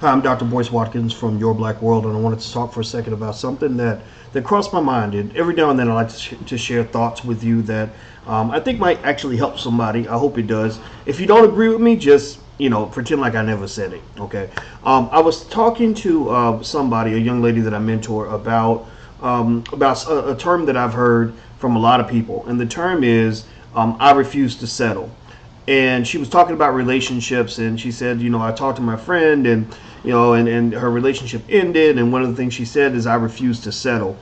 Hi, I'm Dr. Boyce Watkins from Your Black World, and I wanted to talk for a second about something that crossed my mind. And every now and then, I like to share thoughts with you that I think might actually help somebody. I hope it does. If you don't agree with me, just pretend like I never said it. Okay. I was talking to somebody, a young lady that I mentor, about a term that I've heard from a lot of people, and the term is "I refuse to settle." And she was talking about relationships, and she said, I talked to my friend, and and her relationship ended, and one of the things she said is, I refuse to settle.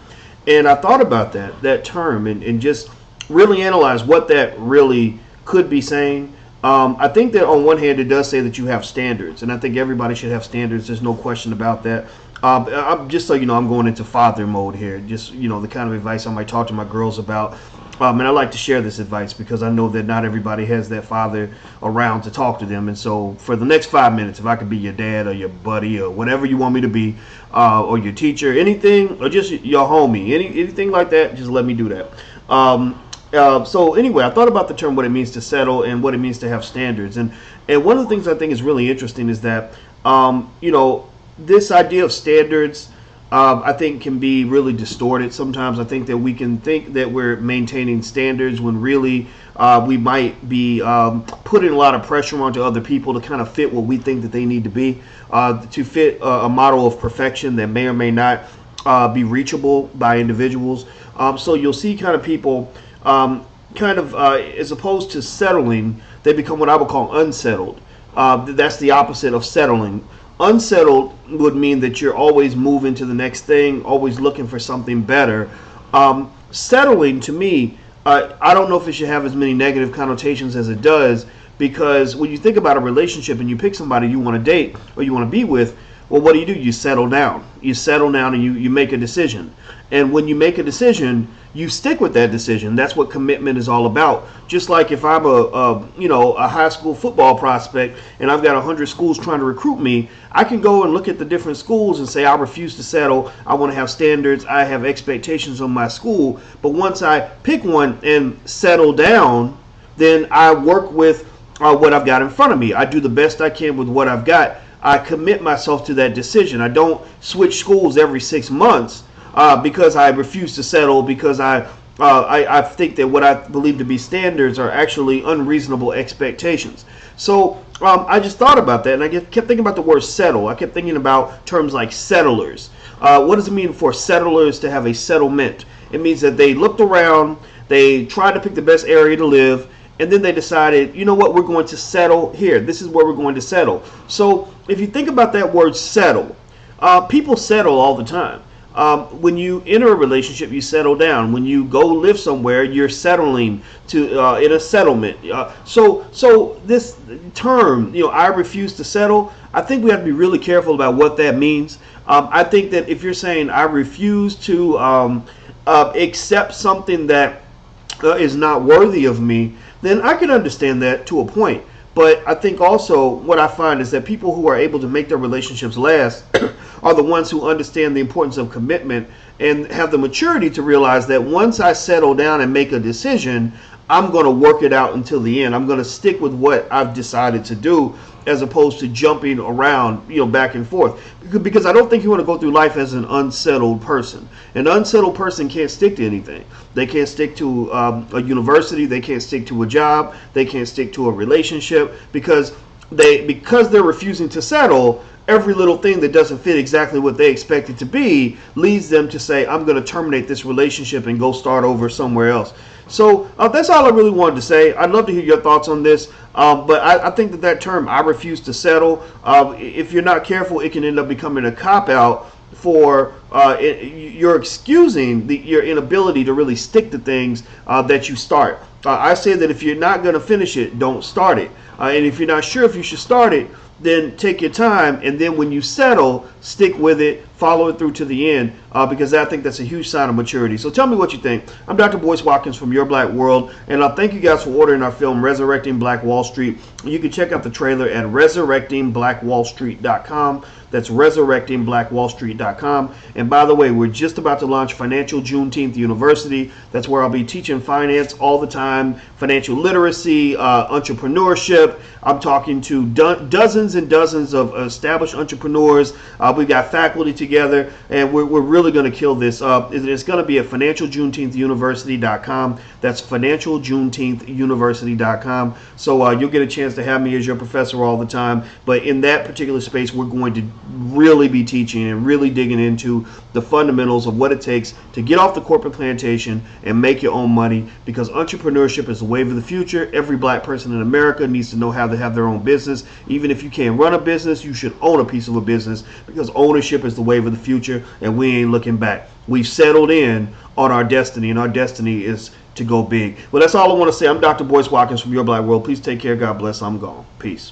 And I thought about that term, and just really analyze what that really could be saying. I think that on one hand it does say that you have standards, and I think everybody should have standards. There's no question about that. I'm just so you know, I'm going into father mode here. Just the kind of advice I might talk to my girls about. And I like to share this advice because I know that not everybody has that father around to talk to them. And so for the next 5 minutes, if I could be your dad or your buddy or whatever you want me to be, or your teacher, anything, or just your homie, anything like that, just let me do that. So anyway, I thought about the term, what it means to settle and what it means to have standards. And one of the things I think is really interesting is that, this idea of standards, I think can be really distorted sometimes. I think that we can think that we're maintaining standards when really we might be putting a lot of pressure onto other people to kind of fit what we think that they need to be, to fit a model of perfection that may or may not be reachable by individuals. So you'll see kind of people as opposed to settling, they become what I would call unsettled. That's the opposite of settling. Unsettled would mean that you're always moving to the next thing, always looking for something better. Settling, to me, I don't know if it should have as many negative connotations as it does, because when you think about a relationship and you pick somebody you want to date or you want to be with, well, what do? You settle down. You settle down and you make a decision. And when you make a decision, you stick with that decision. That's what commitment is all about. Just like if I'm a high school football prospect and I've got 100 schools trying to recruit me, I can go and look at the different schools and say, I refuse to settle. I want to have standards. I have expectations on my school. But once I pick one and settle down, then I work with what I've got in front of me. I do the best I can with what I've got. I commit myself to that decision. I don't switch schools every 6 months because I refuse to settle, because I think that what I believe to be standards are actually unreasonable expectations. So I just thought about that, and I kept thinking about the word settle. I kept thinking about terms like settlers. What does it mean for settlers to have a settlement? It means that they looked around, they tried to pick the best area to live, and then they decided, you know what, we're going to settle here. This is where we're going to settle. So if you think about that word settle, people settle all the time. When you enter a relationship, you settle down. When you go live somewhere, you're settling to in a settlement. So this term, I refuse to settle, I think we have to be really careful about what that means. I think that if you're saying I refuse to accept something that is not worthy of me, then I can understand that to a point. But I think also what I find is that people who are able to make their relationships last are the ones who understand the importance of commitment and have the maturity to realize that once I settle down and make a decision, I'm going to work it out until the end. I'm going to stick with what I've decided to do, as opposed to jumping around, back and forth. Because I don't think you want to go through life as an unsettled person. An unsettled person can't stick to anything. They can't stick to a university. They can't stick to a job. They can't stick to a relationship because they're refusing to settle. Every little thing that doesn't fit exactly what they expect it to be leads them to say, I'm going to terminate this relationship and go start over somewhere else. So that's all I really wanted to say. I'd love to hear your thoughts on this. But I think that term, I refuse to settle, if you're not careful, it can end up becoming a cop-out for you're excusing your inability to really stick to things that you start. I say that if you're not going to finish it, don't start it. And if you're not sure if you should start it, then take your time, and then when you settle stick with it, follow it through to the end, because I think that's a huge sign of maturity. So tell me what you think. I'm Dr. Boyce Watkins from Your Black World, and thank you guys for ordering our film Resurrecting Black Wall Street. You can check out the trailer at resurrectingblackwallstreet.com. That's resurrectingblackwallstreet.com. And by the way, we're just about to launch Financial Juneteenth University. That's where I'll be teaching finance all the time, financial literacy, entrepreneurship. I'm talking to dozens and dozens of established entrepreneurs. We've got faculty together, and we're really going to kill this. It's going to be at financialjuneteenthuniversity.com. That's financialjuneteenthuniversity.com. So you'll get a chance to have me as your professor all the time. But in that particular space, we're going to really be teaching and really digging into the fundamentals of what it takes to get off the corporate plantation and make your own money, because entrepreneurship is the wave of the future. Every black person in America needs to know how to have their own business. Even if you can't run a business, you should own a piece of a business, because ownership is the wave of the future, and we ain't looking back. We've settled in on our destiny, and our destiny is to go big. Well, that's all I want to say. I'm Dr. Boyce Watkins from Your Black World. Please take care. God bless. I'm gone. Peace.